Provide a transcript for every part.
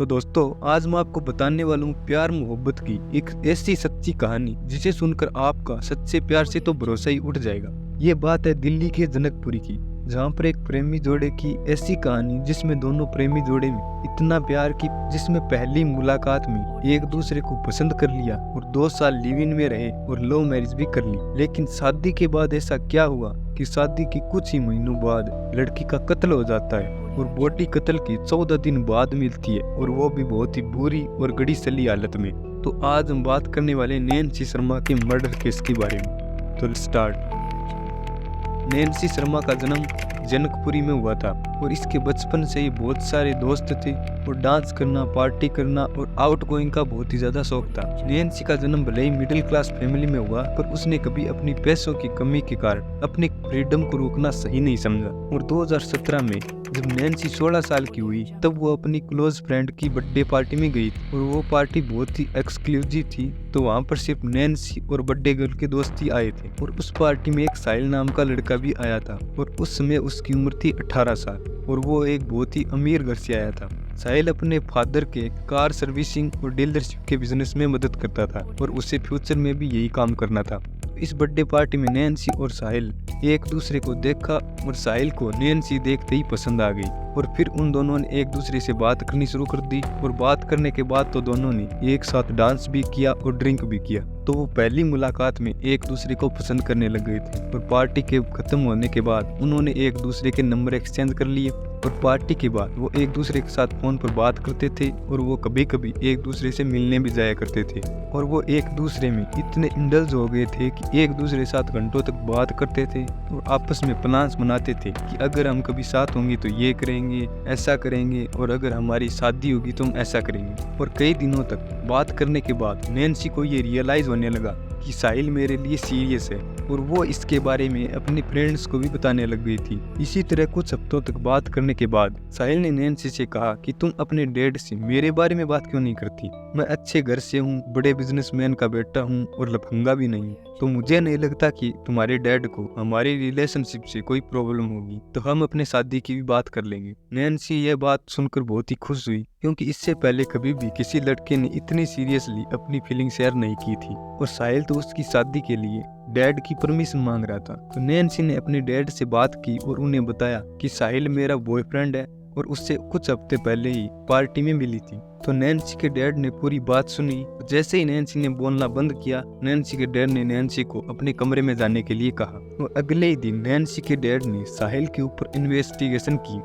तो दोस्तों आज मैं आपको बताने वाला हूँ प्यार मोहब्बत की एक ऐसी सच्ची कहानी जिसे सुनकर आपका सच्चे प्यार से तो भरोसा ही उठ जाएगा। ये बात है दिल्ली के जनकपुरी की, जहाँ पर एक प्रेमी जोड़े की ऐसी कहानी जिसमें दोनों प्रेमी जोड़े में इतना प्यार की जिसमें पहली मुलाकात में एक दूसरे को पसंद कर लिया और 2 साल लिव इन में रहे और लव मैरिज भी कर ली। लेकिन शादी के बाद ऐसा क्या हुआ कि शादी के कुछ ही महीनों बाद लड़की का कत्ल हो जाता है और बॉडी कत्ल की 14 दिन बाद मिलती है और वो भी बहुत ही बुरी और गड़ी सली हालत में। तो आज हम बात करने वाले नैन्सी शर्मा के मर्डर केस के बारे में। तो स्टार्ट। नैन्सी शर्मा का जन्म जनकपुरी में हुआ था और इसके बचपन से ही बहुत सारे दोस्त थे और डांस करना, पार्टी करना और आउट गोइंग का बहुत ही ज्यादा शौक था। नैन्सी का जन्म भले ही मिडिल क्लास फैमिली में हुआ पर उसने कभी अपनी पैसों की कमी के कारण अपनी फ्रीडम को रोकना सही नहीं समझा और 2017 में जब नैन्सी 16 साल की हुई तब वो अपनी क्लोज फ्रेंड की बर्थडे पार्टी में गई और वो पार्टी बहुत ही एक्सक्लूसिव थी। तो वहाँ पर सिर्फ नैन्सी और बर्थडे गर्ल के दोस्त ही आए थे और उस पार्टी में एक साहिल नाम का लड़का भी आया था और उस समय उसकी उम्र थी 18 साल और वो एक बहुत ही अमीर घर से आया था। साहिल अपने फादर के कार सर्विसिंग और डीलरशिप के बिजनेस में मदद करता था और उसे फ्यूचर में भी यही काम करना था। इस बर्थडे पार्टी में नैन्सी और साहिल एक दूसरे को देखा और साहिल को नैन्सी देखते ही पसंद आ गई और फिर उन दोनों ने एक दूसरे से बात करनी शुरू कर दी और बात करने के बाद तो दोनों ने एक साथ डांस भी किया और ड्रिंक भी किया। तो वो पहली मुलाकात में एक दूसरे को पसंद करने लग गए थे और पार्टी के खत्म होने के बाद उन्होंने एक दूसरे के नंबर एक्सचेंज कर लिए और पार्टी के बाद वो एक दूसरे के साथ फोन पर बात करते थे और वो कभी कभी एक दूसरे से मिलने भी जाया करते थे और वो एक दूसरे में इतने इंडल्ज हो गए थे कि एक दूसरे के साथ घंटों तक बात करते थे और आपस में प्लान्स बनाते थे कि अगर हम कभी साथ होंगे तो ये करेंगे, ऐसा करेंगे और अगर हमारी शादी होगी तो हम ऐसा करेंगे। और कई दिनों तक बात करने के बाद नैन्सी को ये रियलाइज होने लगा कि साहिल मेरे लिए सीरियस है और वो इसके बारे में अपने फ्रेंड्स को भी बताने लग गई थी। इसी तरह कुछ हफ्तों तक बात करने के बाद साहिल ने नैन्सी से कहा कि तुम अपने डैड से मेरे बारे में बात क्यों नहीं करती? मैं अच्छे घर से हूँ, बड़े बिजनेसमैन का बेटा हूँ और लफंगा भी नहीं, तो मुझे नहीं लगता कि तुम्हारे डैड को हमारी रिलेशनशिप से कोई प्रॉब्लम होगी, तो हम अपने शादी की भी बात कर लेंगे। नैन्सी यह बात सुनकर बहुत ही खुश हुई क्योंकि इससे पहले कभी भी किसी लड़के ने इतनी सीरियसली अपनी फीलिंग शेयर नहीं की थी और साहिल तो उसकी शादी के लिए डैड की परमिशन मांग रहा था। तो नैन्सी ने अपने डैड से बात की और उन्हें बताया कि साहिल मेरा बॉयफ्रेंड है और उससे कुछ हफ्ते पहले ही पार्टी में मिली थी। तो नैन्सी के डैड ने पूरी बात सुनी। जैसे ही नैन्सी ने बोलना बंद किया, नैन्सी के डैड ने नैन्सी को अपने कमरे में जाने के लिए कहा और अगले ही दिन नैन्सी के डैड ने साहिल के ऊपर इन्वेस्टिगेशन की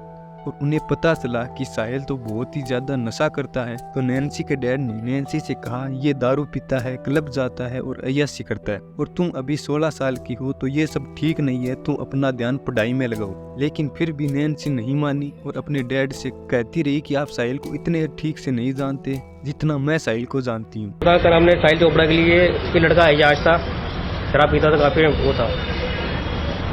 और उन्हें पता चला कि साहिल तो बहुत ही ज्यादा नशा करता है। तो नैन्सी के डैड ने नैन्सी से कहा ये दारू पीता है, क्लब जाता है और अय्याशी करता है और तुम अभी 16 साल की हो तो ये सब ठीक नहीं है, तुम अपना ध्यान पढ़ाई में लगाओ। लेकिन फिर भी नैन्सी नहीं मानी और अपने डैड से कहती रही कि आप साहिल को इतने ठीक से नहीं जानते जितना मैं साहिल को जानती हूँ। सर हमने साहिल चोपड़ा के लिए कोई लड़का एजाज था, शराब पीता था, काफी वो था।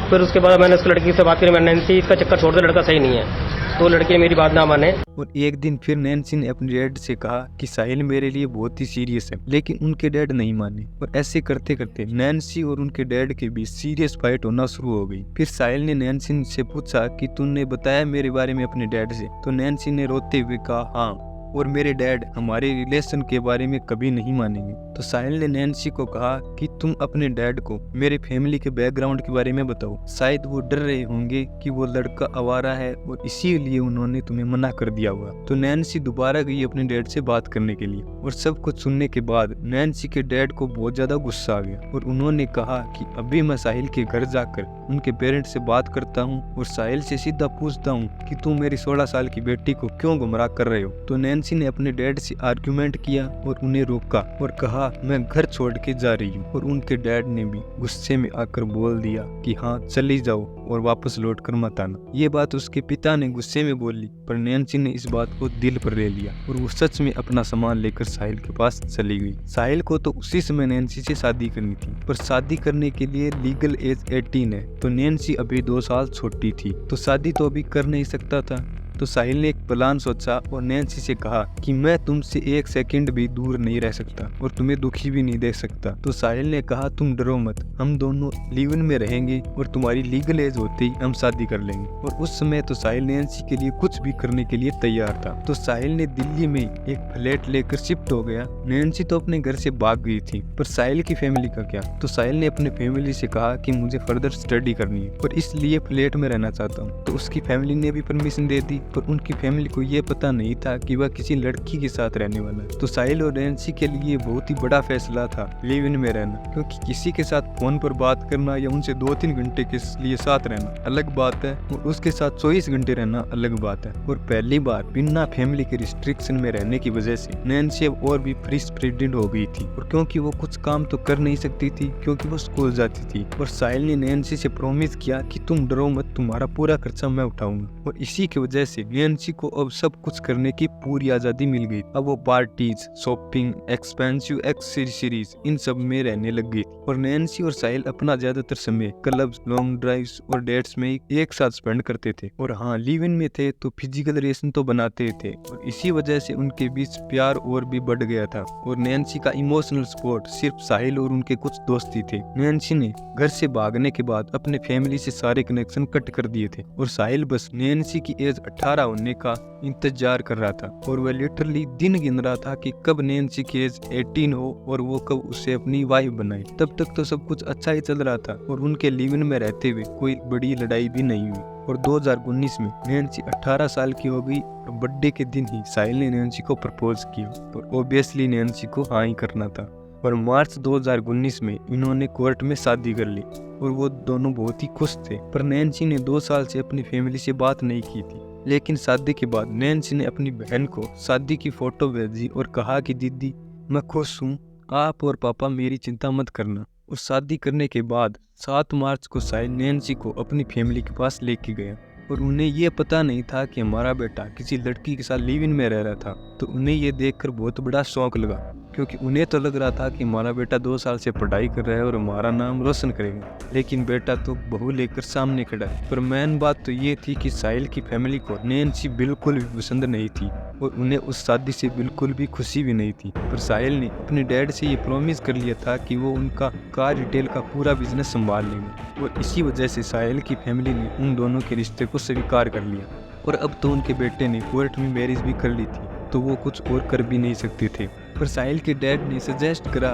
फिर उसके बाद मैंने उस लड़की से बात करी, मैंने नैन्सी इसका चक्कर छोड़ दे, लड़का सही नहीं है। तो लड़के मेरी बात ना माने और एक दिन फिर नैन्सी ने अपने डैड से कहा कि साहिल मेरे लिए बहुत ही सीरियस है, लेकिन उनके डैड नहीं माने और ऐसे करते करते नैन्सी और उनके डैड के बीच सीरियस फाइट होना शुरू हो गई। फिर साहिल ने नैन्सी से पूछा कि तूने बताया मेरे बारे में अपने डैड से? तो नैन्सी ने रोते हुए कहा हाँ, और मेरे डैड हमारे रिलेशन के बारे में कभी नहीं मानेंगे। तो साहिल ने नैन्सी को कहा कि तुम अपने डैड को मेरे फैमिली के बैकग्राउंड के बारे में बताओ, शायद वो डर रहे होंगे कि वो लड़का आवारा है और इसीलिए उन्होंने तुम्हें मना कर दिया होगा। तो नैन्सी दोबारा गई अपने डैड से बात करने के लिए और सब कुछ सुनने के बाद नैन्सी के डैड को बहुत ज्यादा गुस्सा आ गया और उन्होंने कहा कि अभी मैं साहिल के घर जाकर उनके पेरेंट्स से बात करता हूँ और साहिल से सीधा पूछता हूँ कि तुम मेरी 16 साल की बेटी को क्यों गुमराह कर रहे हो। तो नैन्सी ने अपने डैड से आर्ग्यूमेंट किया और उन्हें रोका और कहा मैं घर छोड़ के जा रही हूँ और उनके डैड ने भी गुस्से में आकर बोल दिया कि हाँ चली जाओ और वापस लौट कर मत आना। ये बात उसके पिता ने गुस्से में बोली पर नैन्सी ने इस बात को दिल पर ले लिया और वो सच में अपना सामान लेकर साहिल के पास चली गई। साहिल को तो उसी समय नैन्सी से शादी करनी थी पर शादी करने के लिए लीगल एज 18 है तो नैन्सी अभी 2 साल छोटी थी तो शादी तो अभी कर नहीं सकता था। तो साहिल ने एक प्लान सोचा और नैन्सी से कहा कि मैं तुमसे 1 सेकंड भी दूर नहीं रह सकता और तुम्हें दुखी भी नहीं देख सकता। तो साहिल ने कहा तुम डरो मत, हम दोनों लिव इन में रहेंगे और तुम्हारी लीगल एज होते ही हम शादी कर लेंगे। और उस समय तो साहिल नैन्सी के लिए कुछ भी करने के लिए तैयार था। तो साहिल ने दिल्ली में एक फ्लैट लेकर शिफ्ट हो गया। नैन्सी तो अपने घर से भाग गई थी, पर साहिल की फैमिली का क्या? तो साहिल ने अपने फैमिली से कहा कि मुझे फर्दर स्टडी करनी है और इसलिए फ्लैट में रहना चाहता हूँ। तो उसकी फैमिली ने भी परमिशन दे दी, पर उनकी फैमिली को ये पता नहीं था कि वह किसी लड़की के साथ रहने वाला है। तो साहिल और नैन्सी के लिए बहुत ही बड़ा फैसला था लिव इन में रहना, क्योंकि किसी के साथ फोन पर बात करना या उनसे 2-3 घंटे के लिए साथ रहना अलग बात है और उसके साथ 24 घंटे रहना अलग बात है। और पहली बार बिना फैमिली के रिस्ट्रिक्शन में रहने की वजह से नैन्सी अब और भी फ्री स्पिरिटेड हो गई थी। और क्योंकि वो कुछ काम तो कर नहीं सकती थी क्योंकि वो स्कूल जाती थी। और साहिल ने नैन्सी से प्रॉमिस किया कि तुम डरो मत, तुम्हारा पूरा खर्चा मैं उठाऊंगा। और इसी की वजह से नैन्सी को अब सब कुछ करने की पूरी आजादी मिल गई। अब वो पार्टीज, शॉपिंग, एक्सपेंसिव एक्सेसरीज इन सब में रहने लग गई। और नैन्सी और साहिल अपना ज्यादातर समय क्लब्स, लॉन्ग ड्राइव्स और डेट्स में एक साथ स्पेंड करते थे। और हाँ, लिव इन में थे तो फिजिकल रिलेशन तो बनाते थे और इसी वजह से उनके बीच प्यार और भी बढ़ गया था। और नैन्सी का इमोशनल सपोर्ट सिर्फ साहिल और उनके कुछ दोस्त ही थे। नैन्सी ने घर से भागने के बाद अपने फैमिली से सारे कनेक्शन कट कर दिए थे और साहिल बस नैन्सी की एज 18 होने का इंतजार कर रहा था। और वह लिटरली दिन गिन रहा था कि कब नैन्सी की एज 18 हो और वो कब उसे अपनी वाइफ बनाए। तब तक तो सब कुछ अच्छा ही चल रहा था और उनके लिव इन में रहते हुए कोई बड़ी लड़ाई भी नहीं हुई। और 2019 में नैन्सी 18 साल की हो गई और बर्थडे के दिन ही साहिल ने नैन्सी को प्रपोज किया और ऑब्वियसली नैन्सी को हाँ ही करना था। और मार्च 2019 में इन्होंने कोर्ट में शादी कर ली और वो दोनों बहुत ही खुश थे। पर नैन्सी ने 2 साल से अपनी फैमिली से बात नहीं की थी। लेकिन शादी के बाद नैन्सी ने अपनी बहन को शादी की फोटो भेजी और कहा कि दीदी मैं खुश हूँ, आप और पापा मेरी चिंता मत करना। और शादी करने के बाद 7 मार्च को साहिल नैन्सी को अपनी फैमिली के पास लेके गया और उन्हें ये पता नहीं था कि हमारा बेटा किसी लड़की के साथ लिव इन में रह रहा था। तो उन्हें ये देखकर बहुत बड़ा शौक लगा, क्योंकि उन्हें तो लग रहा था कि हमारा बेटा 2 साल से पढ़ाई कर रहा है और हमारा नाम रोशन करेगा, लेकिन बेटा तो बहू लेकर सामने खड़ा है। पर मेन बात तो ये थी कि साहिल की फैमिली को नैन्सी बिल्कुल भी पसंद नहीं थी और उन्हें उस शादी से बिल्कुल भी खुशी भी नहीं थी। पर साहिल ने अपने डैड से ये प्रॉमिस कर लिया था कि वो उनका कार रिटेल का पूरा बिजनेस संभाल लेंगे और इसी वजह से साहिल की फैमिली ने उन दोनों के रिश्ते को स्वीकार कर लिया। और अब तो उनके बेटे ने कोर्ट में मैरिज भी कर ली थी, तो वो कुछ और कर भी नहीं सकते थे। पर साहिल के डैड ने सजेस्ट करा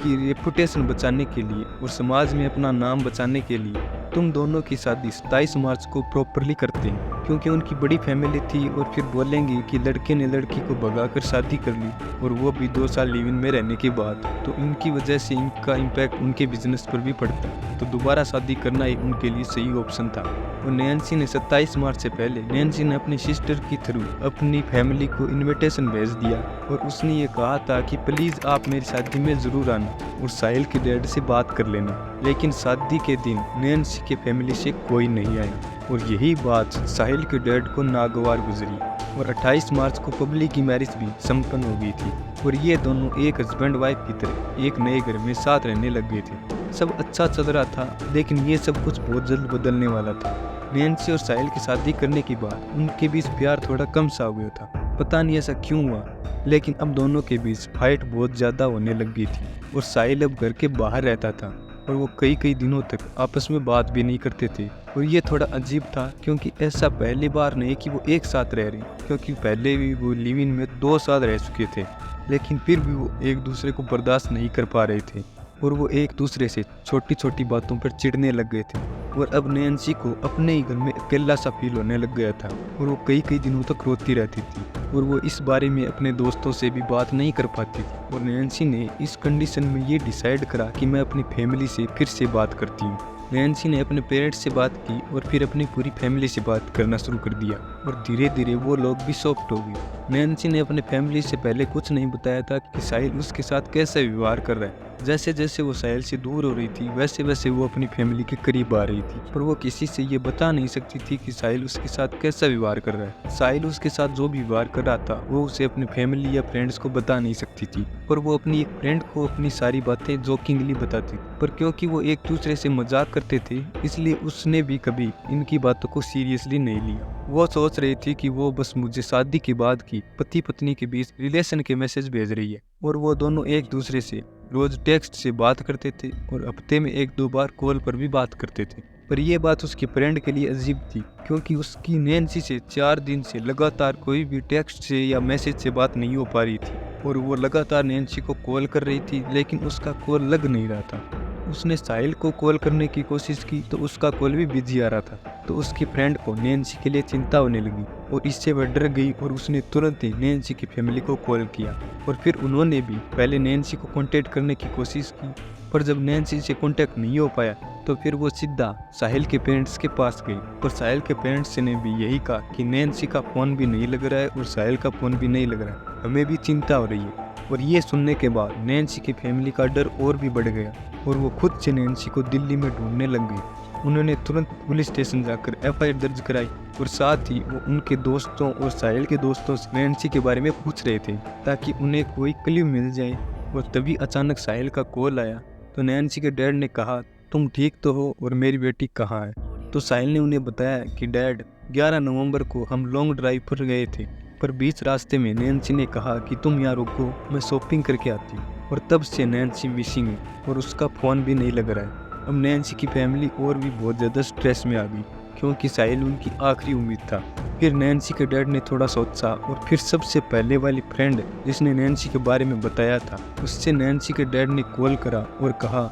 कि रेपुटेशन बचाने के लिए और समाज में अपना नाम बचाने के लिए तुम दोनों की शादी 27 मार्च को प्रॉपरली करते हैं, क्योंकि उनकी बड़ी फैमिली थी और फिर बोलेंगे कि लड़के ने लड़की को भगाकर शादी कर ली और वो भी 2 साल लिव इन में रहने के बाद, तो इनकी वजह से इनका इम्पैक्ट उनके बिजनेस पर भी पड़ता है। तो दोबारा शादी करना ही उनके लिए सही ऑप्शन था। और नैन्सी ने 27 मार्च से पहले नैन्सी ने अपनी सिस्टर के थ्रू अपनी फैमिली को इन्विटेशन भेज दिया और उसने ये कहा था कि प्लीज़ आप मेरी शादी में ज़रूर आना और साहिल के डैड से बात कर लेना। लेकिन शादी के दिन नैन्सी के फैमिली से कोई नहीं आया और यही बात साहिल के डैड को नागवार गुजरी। और 28 मार्च को पब्लिक की मैरिज भी संपन्न हो गई थी और ये दोनों एक हस्बैंड वाइफ की तरह एक नए घर में साथ रहने लग गए थे। सब अच्छा चल रहा था, लेकिन ये सब कुछ बहुत जल्द बदलने वाला था। नैन्सी और साहिल की शादी करने के बाद उनके बीच प्यार थोड़ा कम सा हो गया था, पता नहीं ऐसा क्यों हुआ, लेकिन अब दोनों के बीच फाइट बहुत ज़्यादा होने लग गई थी। और साहिल अब घर के बाहर रहता था और वो कई दिनों तक आपस में बात भी नहीं करते थे। और ये थोड़ा अजीब था, क्योंकि ऐसा पहली बार नहीं कि वो एक साथ रह रहे, क्योंकि पहले भी वो लिव इन में 2 साल रह चुके थे, लेकिन फिर भी वो एक दूसरे को बर्दाश्त नहीं कर पा रहे थे और वो एक दूसरे से छोटी छोटी बातों पर चिढ़ने लग गए थे। और अब नैन्सी को अपने ही घर में अकेला सा फील होने लग गया था और वो कई दिनों तक रोती रहती थी और वो इस बारे में अपने दोस्तों से भी बात नहीं कर पाती थी। और नैन्सी ने इस कंडीशन में ये डिसाइड करा कि मैं अपनी फैमिली से फिर से बात करती हूँ। नैन्सी ने अपने पेरेंट्स से बात की और फिर अपनी पूरी फैमिली से बात करना शुरू कर दिया और धीरे धीरे वो लोग भी सॉफ्ट हो गए। नैन्सी ने अपने फैमिली से पहले कुछ नहीं बताया था कि साहिल उसके साथ कैसा व्यवहार कर रहा है। जैसे जैसे वो साहिल से दूर हो रही थी वैसे वैसे वो अपनी फैमिली के करीब आ रही थी, पर वो किसी से ये बता नहीं सकती थी कि साहिल उसके साथ कैसा व्यवहार कर रहा है। साहिल उसके साथ जो भी व्यवहार कर रहा था वो उसे अपनी फैमिली या फ्रेंड्स को बता नहीं सकती थी, पर वो अपनी एक फ्रेंड को अपनी सारी बातें जोकिंगली बताती। पर क्योंकि वो एक दूसरे से मजाक करते थे, इसलिए उसने भी कभी इनकी बातों को सीरियसली नहीं लिया। वो सोच रही थी कि वो बस मुझे शादी के बाद की पति पत्नी के बीच रिलेशन के मैसेज भेज रही है, और वो दोनों एक दूसरे से रोज टेक्स्ट से बात करते थे और हफ्ते में 1-2 बार कॉल पर भी बात करते थे। पर यह बात उसके फ्रेंड के लिए अजीब थी, क्योंकि उसकी नैन्सी से 4 दिन से लगातार कोई भी टेक्स्ट से या मैसेज से बात नहीं हो पा रही थी, और वो लगातार नैन्सी को कॉल कर रही थी लेकिन उसका कॉल लग नहीं रहा था। उसने साहिल को कॉल करने की कोशिश की तो उसका कॉल भी बिजी आ रहा था। तो उसके फ्रेंड को नैन्सी के लिए चिंता होने लगी और इससे वह डर गई और उसने तुरंत ही नैन्सी की फैमिली को कॉल किया। और फिर उन्होंने भी पहले नैन्सी को कांटेक्ट करने की कोशिश की, पर जब नैन्सी से कांटेक्ट नहीं हो पाया तो फिर वो सीधा साहिल के पेरेंट्स के पास गई। और साहिल के पेरेंट्स ने भी यही कहा कि नैन्सी का फ़ोन भी नहीं लग रहा है और साहिल का फ़ोन भी नहीं लग रहा है, हमें भी चिंता हो रही है। और ये सुनने के बाद नैन्सी की फैमिली का डर और भी बढ़ गया और वो खुद से नैन्सी को दिल्ली में ढूंढने लग गई। उन्होंने तुरंत पुलिस स्टेशन जाकर FIR दर्ज कराई और साथ ही वो उनके दोस्तों और साहिल के दोस्तों से नैन्सी के बारे में पूछ रहे थे ताकि उन्हें कोई क्लू मिल जाए। और तभी अचानक साहिल का कॉल आया तो नैन्सी के डैड ने कहा, तुम ठीक तो हो और मेरी बेटी कहाँ है? तो साहिल ने उन्हें बताया कि डैड 11 नवंबर को हम लॉन्ग ड्राइव पर गए थे, पर बीच रास्ते में नैन्सी ने कहा कि तुम यहाँ रुको, मैं शॉपिंग करके आती हूँ। और तब से नैन्सी मिसिंग है और उसका फ़ोन भी नहीं लग रहा है। अब नैन्सी की फैमिली और भी बहुत ज़्यादा स्ट्रेस में आ गई क्योंकि साहिल उनकी आखिरी उम्मीद था। फिर नैन्सी के डैड ने थोड़ा सोचा और फिर सबसे पहले वाली फ्रेंड जिसने नैन्सी के बारे में बताया था उससे नैन्सी के डैड ने कॉल करा और कहा,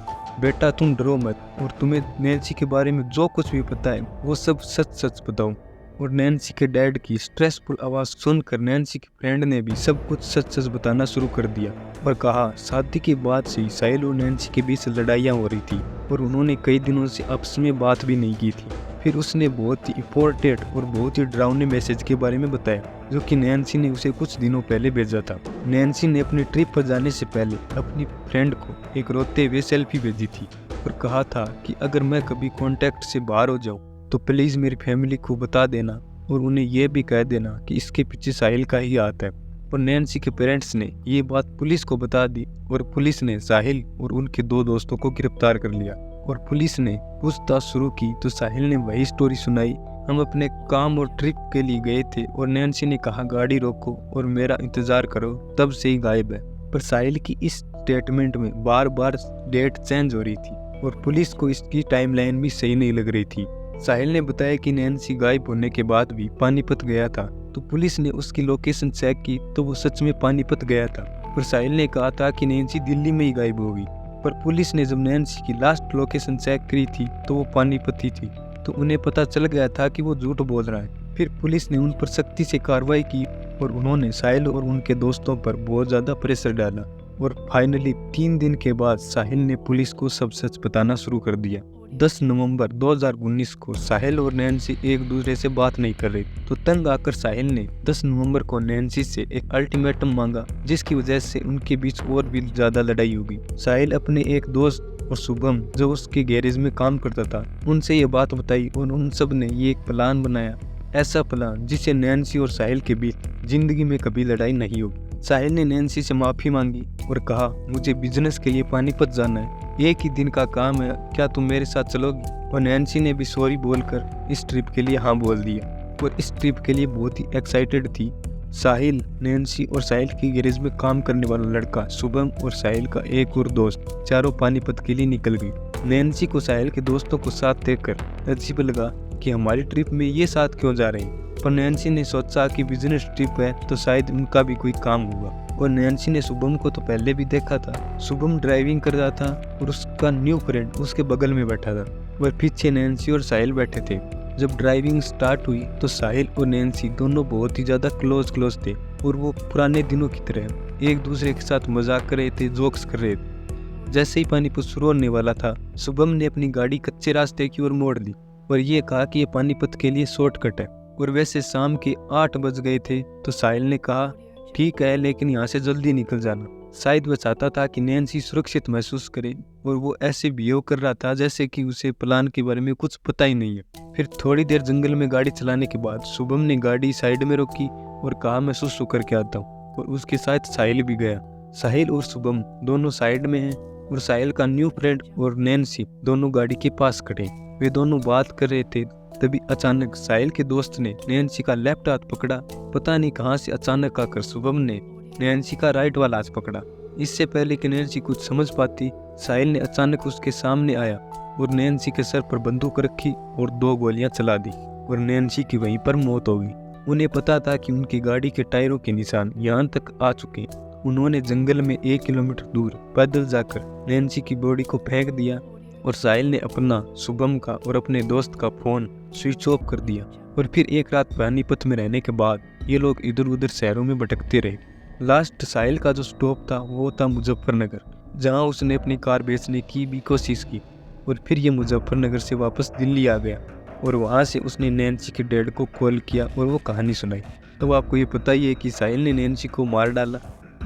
बेटा तुम डरो मत और तुम्हें नैन्सी के बारे में जो कुछ भी पता है वो सब सच सच बताओ। और नैन्सी के डैड की स्ट्रेसफुल आवाज़ सुनकर नैन्सी की फ्रेंड ने भी सब कुछ सच सच बताना शुरू कर दिया और कहा, शादी के बाद से साहिल और नैन्सी के बीच लड़ाइयाँ हो रही थी और उन्होंने कई दिनों से आपस में बात भी नहीं की थी। फिर उसने बहुत ही इम्पोर्टेंट और बहुत ही डरावने मैसेज के बारे में बताया जो कि नैन्सी ने उसे कुछ दिनों पहले भेजा था। नैन्सी ने अपनी ट्रिप पर जाने से पहले अपनी फ्रेंड को एक रोते हुए सेल्फी भेजी थी और कहा था कि अगर मैं कभी कॉन्टैक्ट से बाहर हो जाऊँ तो प्लीज़ मेरी फैमिली को बता देना और उन्हें यह भी कह देना कि इसके पीछे साहिल का ही हाथ है। और नैन्सी के पेरेंट्स ने ये बात पुलिस को बता दी और पुलिस ने साहिल और उनके 2 दोस्तों को गिरफ्तार कर लिया। और पुलिस ने पूछताछ शुरू की तो साहिल ने वही स्टोरी सुनाई, हम अपने काम और ट्रिप के लिए गए थे और नैन्सी ने कहा गाड़ी रोको और मेरा इंतज़ार करो, तब से ही गायब है। पर साहिल की इस स्टेटमेंट में बार बार डेट चेंज हो रही थी और पुलिस को इसकी टाइमलाइन भी सही नहीं लग रही थी। साहिल ने बताया कि नैन्सी गायब होने के बाद भी पानीपत गया था, तो पुलिस ने उसकी लोकेशन चेक की तो वो सच में पानीपत गया था। पर साहिल ने कहा था कि नैन्सी दिल्ली में ही गायब होगी, पर पुलिस ने जब नैन्सी की लास्ट लोकेशन चेक करी थी तो वो पानीपत ही थी, तो उन्हें पता चल गया था कि वो झूठ बोल रहा है। फिर पुलिस ने उन पर सख्ती से कार्रवाई की और उन्होंने साहिल और उनके दोस्तों पर बहुत ज़्यादा प्रेशर डाला और फाइनली 3 दिन के बाद साहिल ने पुलिस को सब सच बताना शुरू कर दिया। 10 नवंबर 2019 को साहिल और नैन्सी एक दूसरे से बात नहीं कर रहे, तो तंग आकर साहिल ने 10 नवंबर को नैन्सी से एक अल्टीमेटम मांगा, जिसकी वजह से उनके बीच और भी ज़्यादा लड़ाई होगी। साहिल अपने एक दोस्त और शुभम जो उसके गैरेज में काम करता था उनसे ये बात बताई और उन सब ने ये एक प्लान बनाया, ऐसा प्लान जिससे नैन्सी और साहिल के बीच जिंदगी में कभी लड़ाई नहीं होगी। साहिल ने नैन्सी से माफ़ी मांगी और कहा, मुझे बिजनेस के लिए पानीपत जाना है, एक ही दिन का काम है, क्या तुम मेरे साथ चलोगी? और नैन्सी ने भी सॉरी बोलकर इस ट्रिप के लिए हाँ बोल दिया और इस ट्रिप के लिए बहुत ही एक्साइटेड थी। साहिल, नैन्सी और साहिल की गैरेज में काम करने वाला लड़का शुभम और साहिल का एक और दोस्त चारों पानीपत के लिए निकल गई। नैन्सी को साहिल के दोस्तों को साथ देखकर अजीब लगा कि हमारी ट्रिप में ये साथ क्यों जा रहे हैं, पर नैन्सी ने सोचा कि बिजनेस ट्रिप है तो शायद उनका भी कोई काम होगा। और नैन्सी ने शुभम को तो पहले भी देखा था, शुभम ड्राइविंग कर रहा था और उसका न्यू फ्रेंड उसके बगल में बैठा था, वह पीछे नैन्सी और साहिल बैठे थे। जब ड्राइविंग स्टार्ट हुई तो साहिल और नैन्सी दोनों बहुत ही ज़्यादा क्लोज थे और वो पुराने दिनों की तरह एक दूसरे के साथ मजाक कर रहे थे, जोक्स कर रहे थे। जैसे ही पानीपत शुरू होने वाला था, शुभम ने अपनी गाड़ी कच्चे रास्ते की ओर मोड़ ली और ये कहा कि ये पानीपत के लिए शॉर्टकट है। और वैसे शाम के 8 बज गए थे तो साहिल ने कहा, ठीक है लेकिन यहाँ से जल्दी निकल जाना। शायद वह चाहता था कि नैन्सी सुरक्षित महसूस करे और वो ऐसे बिहेव कर रहा था जैसे कि उसे प्लान के बारे में कुछ पता ही नहीं है। फिर थोड़ी देर जंगल में गाड़ी चलाने के बाद शुभम ने गाड़ी साइड में रोकी और कहा, मैं सुसु करके आता हूँ, और उसके साथ साहिल भी गया। साहिल और शुभम दोनों साइड में हैं और साहिल का न्यू फ्रेंड और नैन्सी दोनों गाड़ी के पास खड़े। वे दोनों बात कर रहे थे तभी अचानक साहिल के दोस्त ने नैन्सी का लेफ्ट हाथ पकड़ा। पता नहीं कहां से अचानक आकर शुभम ने नैन्सी का राइट वाला हाथ पकड़ा। इससे पहले कि नैन्सी कुछ समझ पाती, साहिल ने अचानक उसके सामने आया और नैन्सी के सर पर बंदूक रखी और 2 गोलियां चला दी और नैन्सी की वहीं पर मौत हो गई। उन्हें पता था कि उनकी गाड़ी के टायरों के निशान यहाँ तक आ चुके। उन्होंने जंगल में 1 किलोमीटर दूर पैदल जाकर नैन्सी की बॉडी को फेंक दिया और साहिल ने अपना, शुभम का और अपने दोस्त का फ़ोन स्विच ऑफ कर दिया। और फिर एक रात पानीपत में रहने के बाद ये लोग इधर उधर शहरों में भटकते रहे। लास्ट साहिल का जो स्टॉप था वो था मुजफ्फरनगर, जहाँ उसने अपनी कार बेचने की भी कोशिश की। और फिर ये मुजफ्फरनगर से वापस दिल्ली आ गया और वहाँ से उसने नैन्सी के डैड को कॉल किया और वो कहानी सुनाई। तो आपको ये पता ही है कि साहिल ने नैन्सी को मार डाला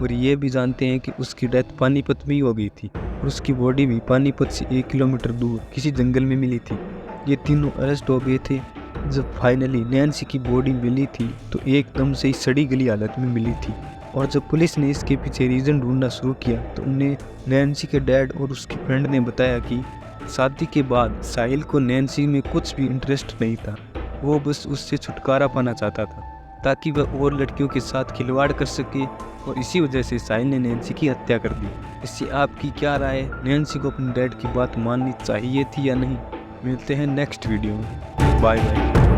और ये भी जानते हैं कि उसकी डेथ पानीपत में ही हो गई थी और उसकी बॉडी भी पानीपत से 1 किलोमीटर दूर किसी जंगल में मिली थी। ये तीनों अरेस्ट हो गए थे। जब फाइनली नैन्सी की बॉडी मिली थी तो एकदम से ही सड़ी गली हालत में मिली थी। और जब पुलिस ने इसके पीछे रीज़न ढूंढना शुरू किया तो उन्हें नैन्सी के डैड और उसके फ्रेंड ने बताया कि शादी के बाद साहिल को नैन्सी में कुछ भी इंटरेस्ट नहीं था। वो बस उससे छुटकारा पाना चाहता था ताकि वह और लड़कियों के साथ खिलवाड़ कर सके और इसी वजह से साहिल ने नैन्सी की हत्या कर दी। इससे आपकी क्या राय है? नैन्सी को अपने डैड की बात माननी चाहिए थी या नहीं? मिलते हैं नेक्स्ट वीडियो में। Bye bye.